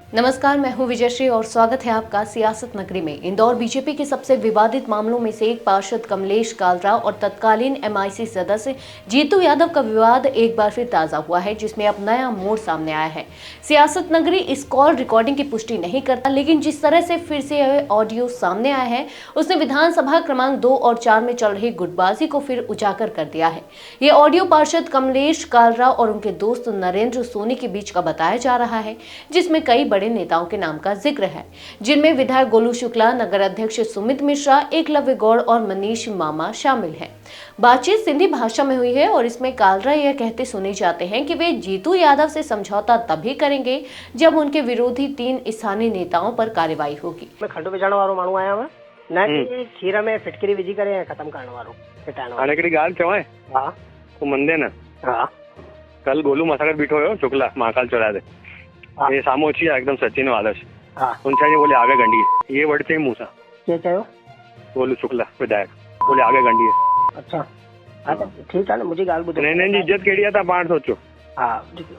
नमस्कार, मैं हूं विजयश्री और स्वागत है आपका सियासत नगरी में। इंदौर बीजेपी के सबसे विवादित मामलों में से एक पार्षद कमलेश कालराव और तत्कालीन एमआईसी सदस्य जीतू यादव का विवाद एक बार फिर ताजा हुआ है, जिसमें अब नया मोड़ सामने आया है। सियासत नगरी इस कॉल रिकॉर्डिंग की पुष्टि नहीं करता, लेकिन जिस तरह से फिर से ऑडियो सामने आया है, उसने विधानसभा क्रमांक 2 और 4 में चल रही गुटबाजी को फिर उजागर कर दिया है। ये ऑडियो पार्षद कमलेश कालराव और उनके दोस्त नरेंद्र सोनी के बीच का बताया जा रहा है, जिसमें कई बड़े नेताओं के नाम का जिक्र है, जिनमें विधायक गोलू शुक्ला, नगर अध्यक्ष सुमित मिश्रा, एकलव्य गौड़ और मनीष मामा शामिल हैं। बातचीत सिंधी भाषा में हुई है और इसमें कालरा यह कहते सुने जाते हैं कि वे जीतू यादव से समझौता तभी करेंगे जब उनके विरोधी 3 स्थानीय नेताओं पर कार्रवाई होगी। मैं खंडो विजाण वारो माण्हू आया मैं ना कि खीर में फिटकरी विझी करे खत्म करण वारो फिटाइण वारो। हाणे हिकिड़ी ॻाल्हि चवां, हाँ तूं मंदे न, हाँ कल गोलू मसागर बीठो हुयो शुक्ला महाकाल चौराहे ते, ये साम्हूं अची विया एकदम सचिन आदर्श। हाँ उन चई बोले आगे गंडी ये वर्ड चई मूं सां। के चयो? गोलू शुक्ला विधायक बोले आगे गंडी। अच्छा हाँ तो ठीक है ना, मुझे ॻाल्हि ॿुधायो हिननि जी इज़त कहिड़ी आहे तव्हां पाण सोचो। हाँ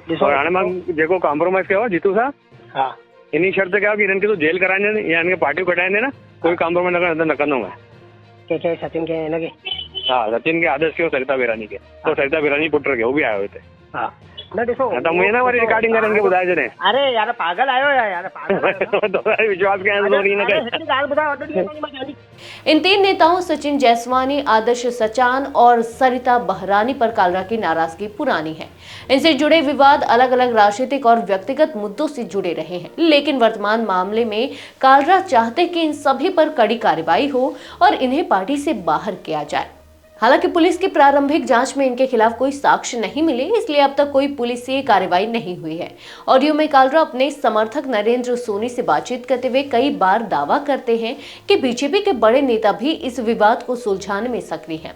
ॾिसो और हाणे मां जेको कॉम्प्रोमाइज़ कयो आहे जीतू सां, हाँ इन शर्त कयो कि हिननि खे तूं जेल कराईंदे या हिनखे पार्टियूं कढाईंदे न, कोई कॉम्प्रोमाइज़ न कंदो मैं। के चयो सचिन के हिनखे? हाँ सचिन के आदर्श के सरिता बेरानी के, तो सरिता बेरानी पुट के, वो भी आयो हिते। हाँ न ॾिसो त मुंहिंजे न वरी रिकॉर्डिंग करे हिनखे ॿुधाए छॾे। अरे यार पागल आयो यार पागल तोरा विश्वास कयां थो न करे। ॻाल्हि ॿुधायो अॼु ॾींहं ताईं मां जानी। इन 3 नेताओं सचिन जैसवानी, आदर्श सचान और सरिता बहरानी पर कालरा की नाराजगी पुरानी है। इनसे जुड़े विवाद अलग अलग राजनीतिक और व्यक्तिगत मुद्दों से जुड़े रहे हैं, लेकिन वर्तमान मामले में कालरा चाहते कि इन सभी पर कड़ी कार्रवाई हो और इन्हें पार्टी से बाहर किया जाए। हालांकि पुलिस की प्रारंभिक जांच में इनके खिलाफ कोई साक्ष्य नहीं मिले, इसलिए अब तक कोई पुलिस कार्रवाई नहीं हुई है। ऑडियो में कालरा अपने समर्थक नरेंद्र सोनी से बातचीत करते हुए कई बार दावा करते हैं कि बीजेपी के बड़े नेता भी इस विवाद को सुलझाने में सक्रिय हैं।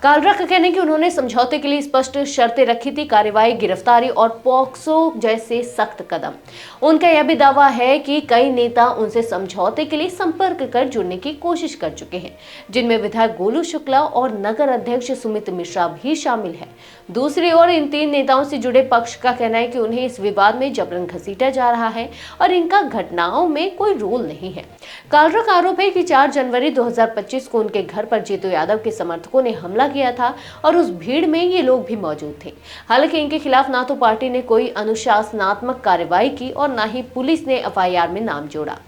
कालरा का कहना है कि उन्होंने समझौते के लिए स्पष्ट शर्तें रखी थी, कार्रवाई, गिरफ्तारी और पॉक्सो जैसे सख्त कदम। उनका यह भी दावा है कि कई नेता उनसे समझौते के लिए संपर्क कर जुड़ने की कोशिश कर चुके हैं, जिनमें विधायक गोलू शुक्ला और नगर अध्यक्ष सुमित मिश्रा भी शामिल है। दूसरी ओर इन 3 नेताओं से जुड़े पक्ष का कहना है कि उन्हें इस विवाद में जबरन घसीटा जा रहा है और इनका घटनाओं में कोई रोल नहीं है। कालरा का आरोप है कि 4 जनवरी 2025 को उनके घर पर जीतू यादव के समर्थकों ने हमला किया था और उस भीड़ में ये लोग भी मौजूद थे। हालांकि इनके खिलाफ ना तो पार्टी ने कोई अनुशासनात्मक कार्रवाई की और ना ही पुलिस ने एफआईआर में नाम जोड़ा।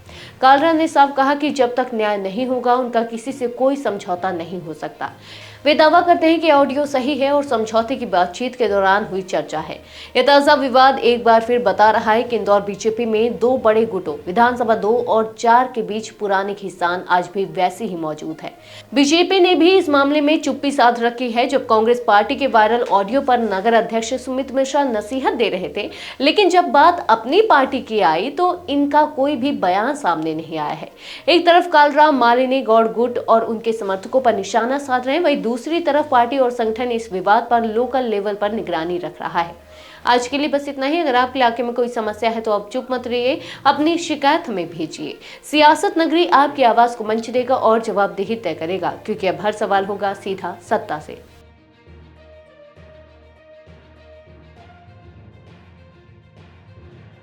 कालरा ने साफ कहा कि जब तक न्याय नहीं होगा उनका किसी से कोई समझौता नहीं हो सकता। वे दावा करते हैं कि ऑडियो सही है और समझौते की बातचीत के दौरान हुई चर्चा है। यह ताजा विवाद एक बार फिर बता रहा है कि इंदौर बीजेपी में 2 बड़े गुटों विधानसभा 2 और 4 के बीच पुरानी खींचातान आज भी वैसी ही मौजूद है। बीजेपी ने भी इस मामले में चुप्पी साध रखी है। जब कांग्रेस पार्टी के वायरल ऑडियो पर नगर अध्यक्ष सुमित मिश्रा नसीहत दे रहे थे, लेकिन जब बात अपनी पार्टी की आई तो इनका कोई भी बयान सामने नहीं आया है। एक तरफ कालरा, मालिनी, गौड़ गुट और उनके समर्थकों पर निशाना साध रहे हैं, वहीं दूसरी तरफ पार्टी और संगठन इस विवाद पर लोकल लेवल पर निगरानी रख रहा है। आज के लिए बस इतना ही। अगर आपके इलाके में कोई समस्या है तो आप चुप मत रहिए, अपनी शिकायत हमें भेजिए। सियासत नगरी आपकी आवाज को मंच देगा और जवाबदेही तय करेगा, क्योंकि अब हर सवाल होगा सीधा सत्ता से।